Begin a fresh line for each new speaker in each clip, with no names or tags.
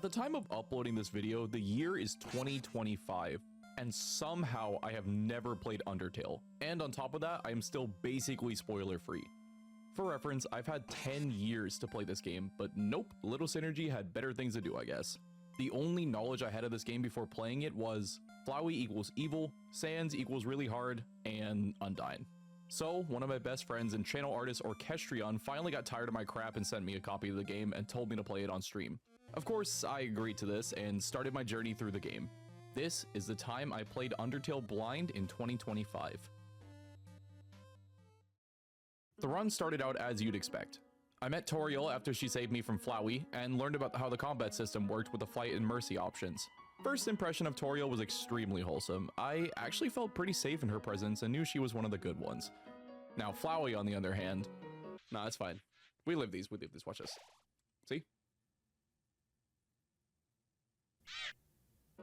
the time of uploading this video, the year is 2025, and somehow I have never played Undertale. And on top of that, I am still basically spoiler free. For reference, I've had 10 years to play this game, but nope, Little Synergy had better things to do, I guess. The only knowledge I had of this game before playing it was Flowey equals evil, Sans equals really hard, and Undyne. So, one of my best friends and channel artist Orchestrion finally got tired of my crap and sent me a copy of the game and told me to play it on stream. Of course, I agreed to this and started my journey through the game. This is the time I played Undertale Blind in 2025. The run started out as you'd expect. I met Toriel after she saved me from Flowey and learned about how the combat system worked with the fight and mercy options. First impression of Toriel was extremely wholesome. I actually felt pretty safe in her presence and knew she was one of the good ones. Now Flowey, on the other hand, nah, it's fine. We live these, watch this. See?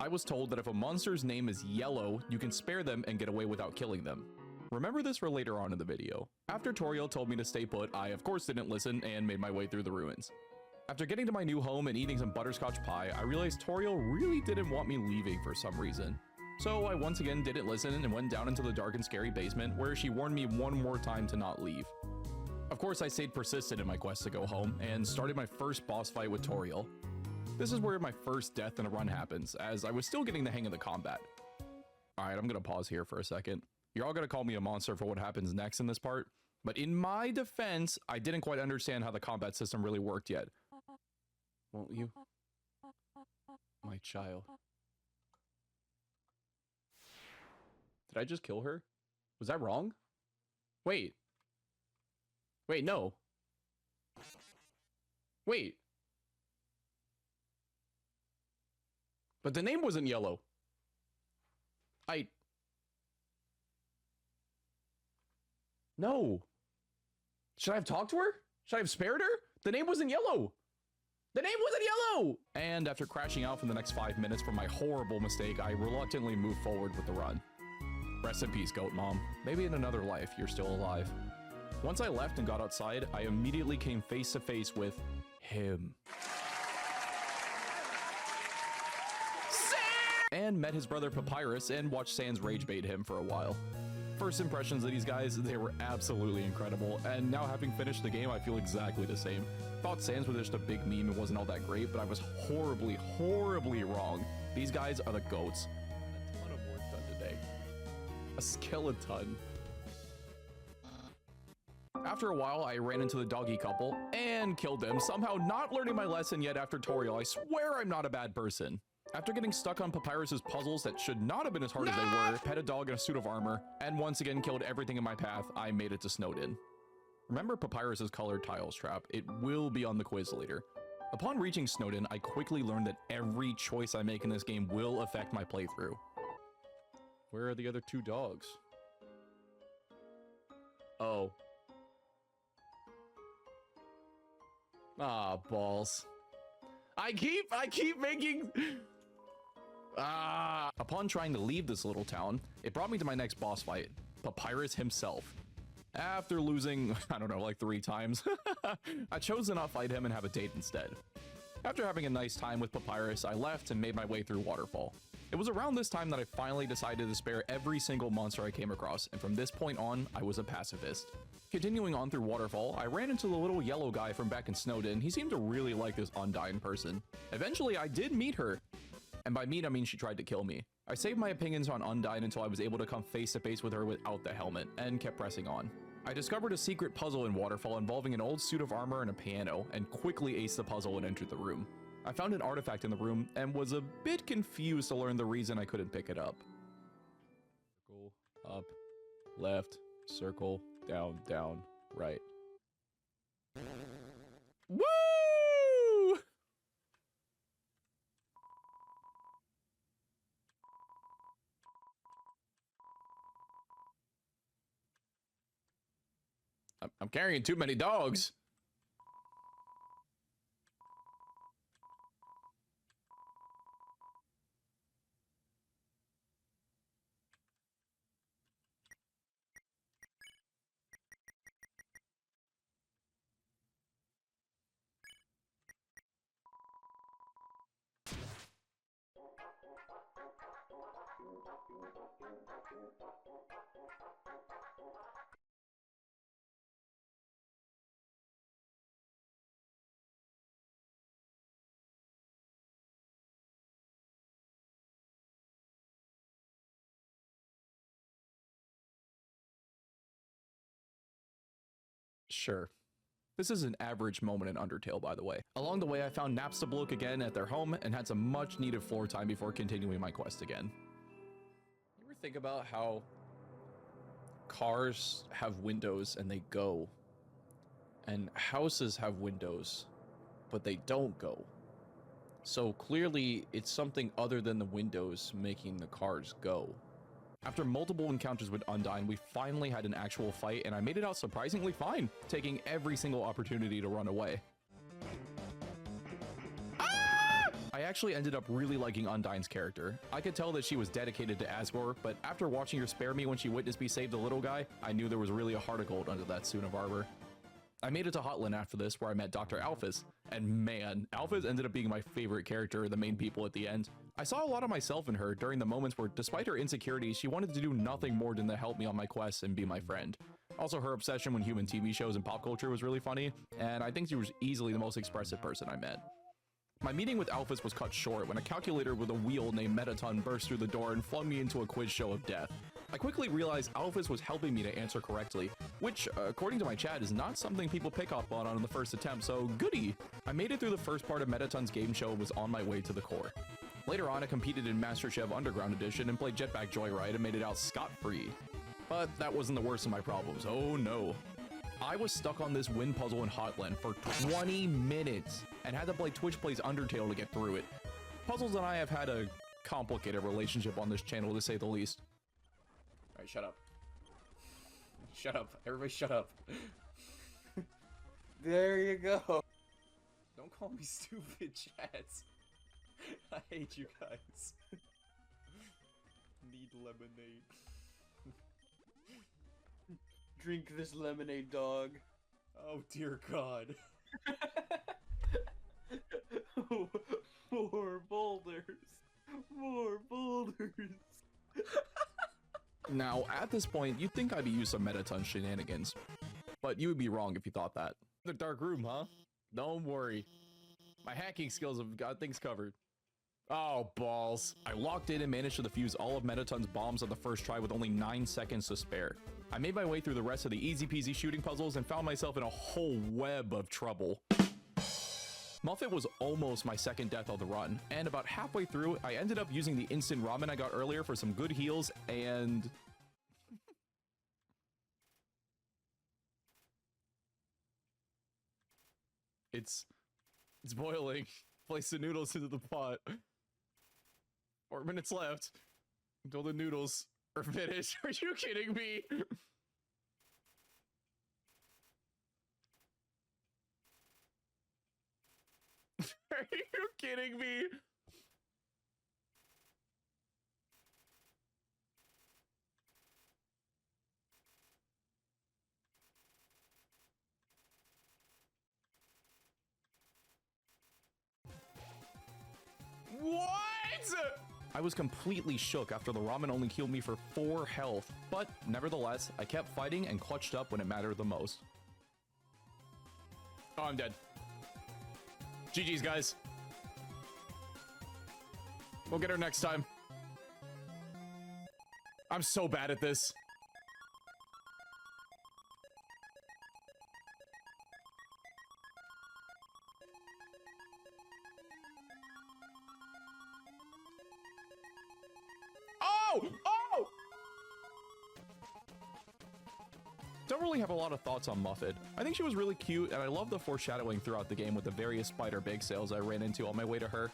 I was told that if a monster's name is Yellow, you can spare them and get away without killing them. Remember this for later on in the video. After Toriel told me to stay put, I of course didn't listen and made my way through the ruins. After getting to my new home and eating some butterscotch pie, I realized Toriel really didn't want me leaving for some reason. So I once again didn't listen and went down into the dark and scary basement where she warned me one more time to not leave. Of course I stayed persistent in my quest to go home and started my first boss fight with Toriel. This is where my first death in a run happens, as I was still getting the hang of the combat. Alright, I'm gonna pause here for a second. You're all gonna call me a monster for what happens next in this part, but in my defense, I didn't quite understand how the combat system really worked yet. Won't you? My child. Did I just kill her? Was that wrong? Wait. Wait, no. Wait. But the name wasn't Yellow. No. Should I have talked to her? Should I have spared her? The name wasn't Yellow. The name wasn't Yellow! And after crashing out for the next 5 minutes from my horrible mistake, I reluctantly moved forward with the run. Rest in peace, Goat Mom. Maybe in another life, you're still alive. Once I left and got outside, I immediately came face to face with him. And met his brother Papyrus and watched Sans rage bait him for a while. First impressions of these guys, they were absolutely incredible, and now having finished the game, I feel exactly the same. Thought Sans was just a big meme and wasn't all that great, but I was horribly, horribly wrong. These guys are the goats. A ton of work done today. A skeleton. After a while, I ran into the doggy couple and killed them, somehow not learning my lesson yet after Toriel. I swear I'm not a bad person. After getting stuck on Papyrus's puzzles that should not have been as hard as they were, pet a dog in a suit of armor, and once again killed everything in my path, I made it to Snowdin. Remember Papyrus's colored tiles trap? It will be on the quiz later. Upon reaching Snowdin, I quickly learned that every choice I make in this game will affect my playthrough. Where are the other two dogs? Oh. Ah, balls. I keep making... Upon trying to leave this little town, it brought me to my next boss fight, Papyrus himself. After losing, I don't know, like 3 times, I chose to not fight him and have a date instead. After having a nice time with Papyrus, I left and made my way through Waterfall. It was around this time that I finally decided to spare every single monster I came across, and from this point on, I was a pacifist. Continuing on through Waterfall, I ran into the little yellow guy from back in Snowdin. He seemed to really like this Undyne person. Eventually, I did meet her. And by meet, I mean she tried to kill me. I saved my opinions on Undyne until I was able to come face to face with her without the helmet, and kept pressing on. I discovered a secret puzzle in Waterfall involving an old suit of armor and a piano, and quickly aced the puzzle and entered the room. I found an artifact in the room, and was a bit confused to learn the reason I couldn't pick it up. Circle, up, left, circle, down, down, right. Woo! I'm carrying too many dogs. Sure. This is an average moment in Undertale, by the way. Along the way, I found Napstablook again at their home and had some much needed floor time before continuing my quest again. You ever think about how cars have windows and they go, and houses have windows, but they don't go? So clearly, it's something other than the windows making the cars go. After multiple encounters with Undyne, we finally had an actual fight, and I made it out surprisingly fine, taking every single opportunity to run away. Ah! I actually ended up really liking Undyne's character. I could tell that she was dedicated to Asgore, but after watching her spare me when she witnessed me save the little guy, I knew there was really a heart of gold under that suit of armor. I made it to Hotland after this, where I met Dr. Alphys, and man, Alphys ended up being my favorite character, the main people at the end. I saw a lot of myself in her during the moments where, despite her insecurities, she wanted to do nothing more than to help me on my quests and be my friend. Also, her obsession with human TV shows and pop culture was really funny, and I think she was easily the most expressive person I met. My meeting with Alphys was cut short when a calculator with a wheel named Metaton burst through the door and flung me into a quiz show of death. I quickly realized Alphys was helping me to answer correctly, which, according to my chat, is not something people pick up on the first attempt, so goody! I made it through the first part of Metaton's game show and was on my way to the core. Later on, I competed in MasterChef Underground Edition and played Jetpack Joyride and made it out scot-free. But that wasn't the worst of my problems, oh no. I was stuck on this wind puzzle in Hotland for 20 minutes and had to play Twitch Plays Undertale to get through it. Puzzles and I have had a complicated relationship on this channel, to say the least. Alright, shut up. Shut up. Everybody shut up.
There you go.
Don't call me stupid, chats. I hate you guys. Need lemonade.
Drink this lemonade, dog.
Oh dear God.
More boulders. More boulders.
Now, at this point, you'd think I'd be used some Metaton shenanigans. But you would be wrong if you thought that. The dark room, huh? Don't worry. My hacking skills have got things covered. Oh, balls. I locked in and managed to defuse all of Metaton's bombs on the first try with only 9 seconds to spare. I made my way through the rest of the easy-peasy shooting puzzles and found myself in a whole web of trouble. Muffet was almost my second death of the run, and about halfway through, I ended up using the instant ramen I got earlier for some good heals, and... It's boiling. Place the noodles into the pot. 4 minutes left until the noodles are finished. Are you kidding me? Are you kidding me? What? I was completely shook after the ramen only healed me for 4 health, but nevertheless, I kept fighting and clutched up when it mattered the most. Oh, I'm dead. GG's, guys. We'll get her next time. I'm so bad at this. Oh! Oh! Don't really have a lot of thoughts on Muffet. I think she was really cute, and I love the foreshadowing throughout the game with the various spider bake sales I ran into on my way to her.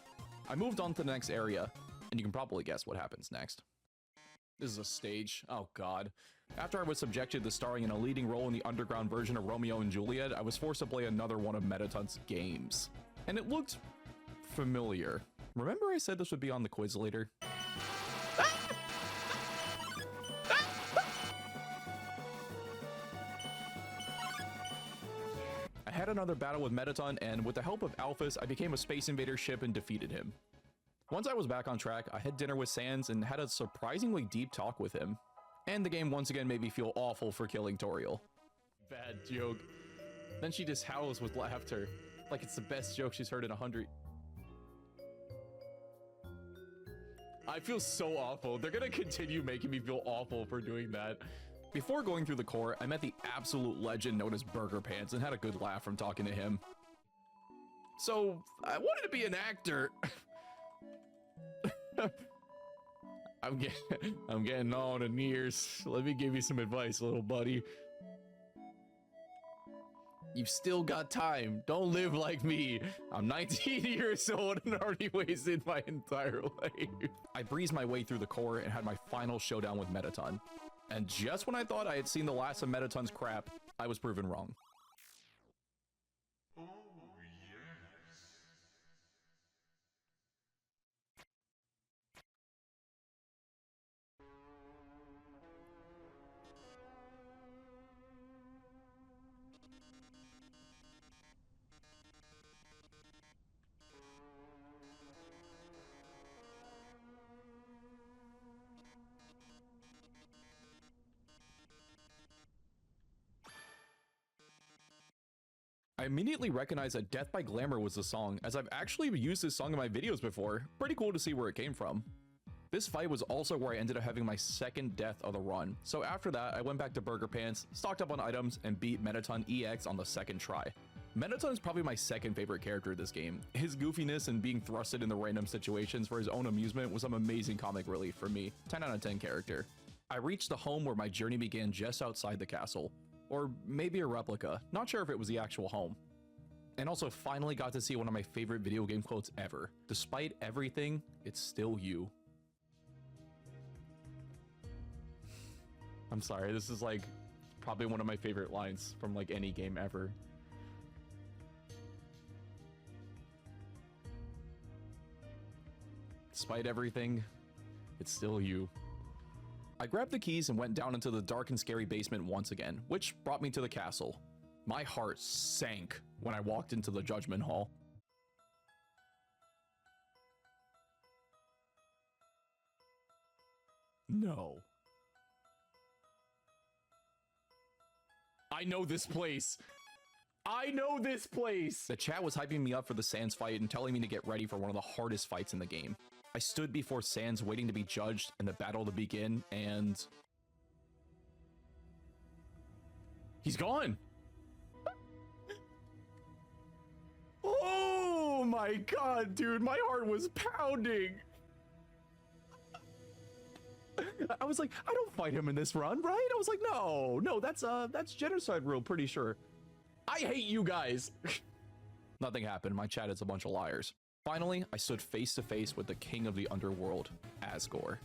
I moved on to the next area, and you can probably guess what happens next. This is a stage. Oh god. After I was subjected to starring in a leading role in the underground version of Romeo and Juliet, I was forced to play another one of Metaton's games. And it looked familiar. Remember I said this would be on the quiz later? I had another battle with Metaton, and with the help of Alphys, I became a Space Invader ship and defeated him. Once I was back on track, I had dinner with Sans and had a surprisingly deep talk with him. And the game once again made me feel awful for killing Toriel. Bad joke. Then she just howls with laughter, like it's the best joke she's heard in 100. I feel so awful. They're gonna continue making me feel awful for doing that. Before going through the core, I met the absolute legend known as Burger Pants and had a good laugh from talking to him. So, I wanted to be an actor. I'm getting on in years. Let me give you some advice, little buddy. You've still got time. Don't live like me. I'm 19 years old and already wasted my entire life. I breezed my way through the core and had my final showdown with Mettaton. And just when I thought I had seen the last of Mettaton's crap, I was proven wrong. I immediately recognized that Death by Glamour was the song, as I've actually used this song in my videos before. Pretty cool to see where it came from. This fight was also where I ended up having my second death of the run, so after that I went back to Burger Pants, stocked up on items, and beat Mettaton EX on the second try. Mettaton is probably my second favorite character in this game. His goofiness and being thrusted into random situations for his own amusement was some amazing comic relief for me. 10 out of 10 character. I reached the home where my journey began just outside the castle. Or maybe a replica, not sure if it was the actual home. And also finally got to see one of my favorite video game quotes ever. Despite everything, it's still you. I'm sorry, this is like probably one of my favorite lines from like any game ever. Despite everything, it's still you. I grabbed the keys and went down into the dark and scary basement once again, which brought me to the castle. My heart sank when I walked into the Judgment Hall. No. I know this place. I know this place! The chat was hyping me up for the Sans fight and telling me to get ready for one of the hardest fights in the game. I stood before Sans waiting to be judged and the battle to begin, and... he's gone! Oh my god, dude, my heart was pounding! I was like, I don't fight him in this run, right? I was like, no, that's genocide rule, pretty sure. I hate you guys! Nothing happened, my chat is a bunch of liars. Finally, I stood face to face with the king of the underworld, Asgore.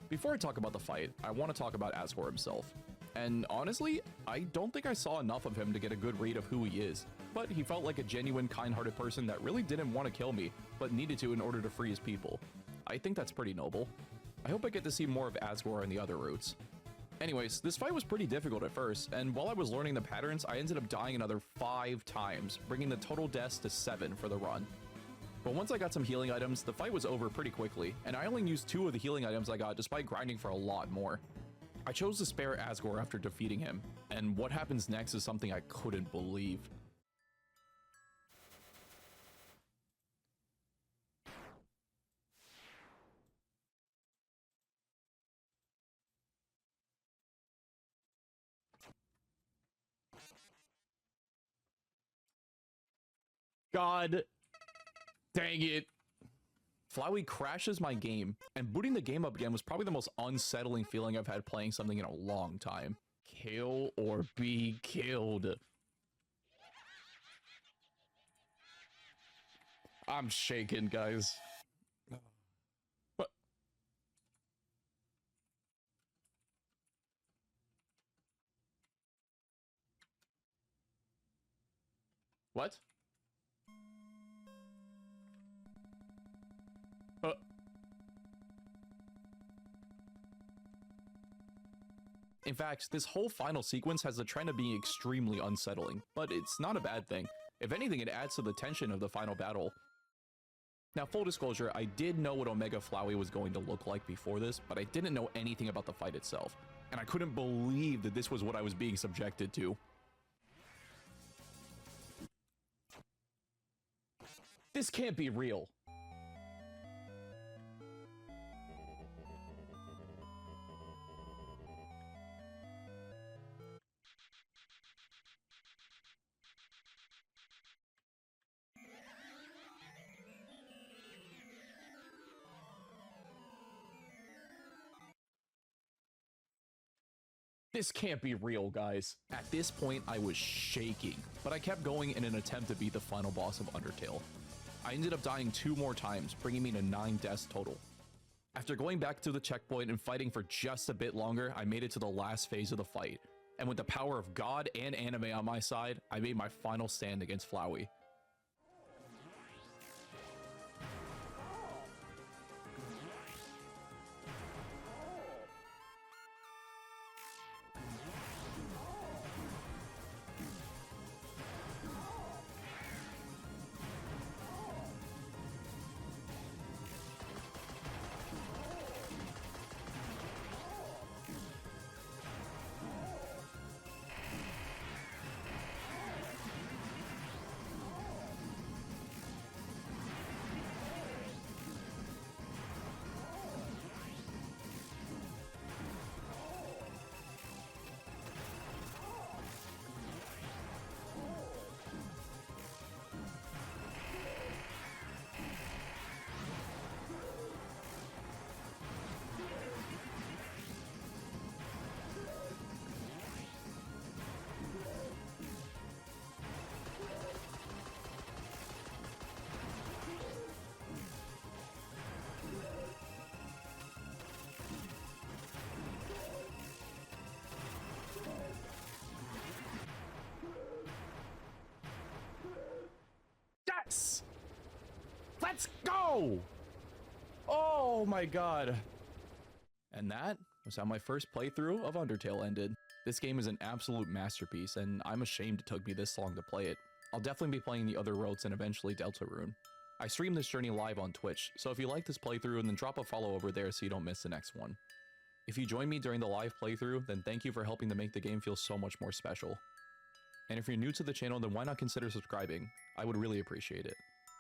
Before I talk about the fight, I want to talk about Asgore himself. And honestly, I don't think I saw enough of him to get a good read of who he is, but he felt like a genuine, kind-hearted person that really didn't want to kill me, but needed to in order to free his people. I think that's pretty noble. I hope I get to see more of Asgore in the other routes. Anyways, this fight was pretty difficult at first, and while I was learning the patterns, I ended up dying another 5 times, bringing the total deaths to 7 for the run. But once I got some healing items, the fight was over pretty quickly, and I only used 2 of the healing items I got despite grinding for a lot more. I chose to spare Asgore after defeating him, and what happens next is something I couldn't believe. God dang it. Flowey crashes my game, and booting the game up again was probably the most unsettling feeling I've had playing something in a long time. Kill or be killed. I'm shaking, guys. What? What? In fact, this whole final sequence has the trend of being extremely unsettling, but it's not a bad thing. If anything, it adds to the tension of the final battle. Now, full disclosure, I did know what Omega Flowey was going to look like before this, but I didn't know anything about the fight itself, and I couldn't believe that this was what I was being subjected to. This can't be real. This can't be real, guys. At this point, I was shaking, but I kept going in an attempt to beat the final boss of Undertale. I ended up dying 2 more times, bringing me to 9 deaths total. After going back to the checkpoint and fighting for just a bit longer, I made it to the last phase of the fight. And with the power of God and anime on my side, I made my final stand against Flowey. Yes! Let's go! Oh my god. And that was how my first playthrough of Undertale ended. This game is an absolute masterpiece, and I'm ashamed it took me this long to play it. I'll definitely be playing the other roads and eventually Deltarune. I stream this journey live on Twitch, so if you like this playthrough, then drop a follow over there so you don't miss the next one. If you join me during the live playthrough, then thank you for helping to make the game feel so much more special. And if you're new to the channel, then why not consider subscribing? I would really appreciate it.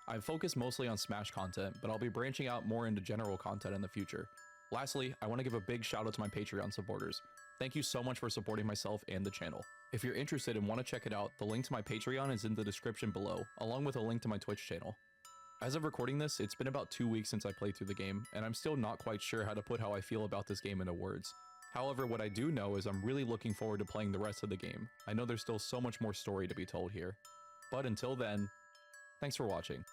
I've focused mostly on Smash content, but I'll be branching out more into general content in the future. Lastly, I want to give a big shout out to my Patreon supporters. Thank you so much for supporting myself and the channel. If you're interested and want to check it out, the link to my Patreon is in the description below, along with a link to my Twitch channel. As of recording this, it's been about 2 weeks since I played through the game, and I'm still not quite sure how to put how I feel about this game into words. However, what I do know is I'm really looking forward to playing the rest of the game. I know there's still so much more story to be told here. But until then, thanks for watching.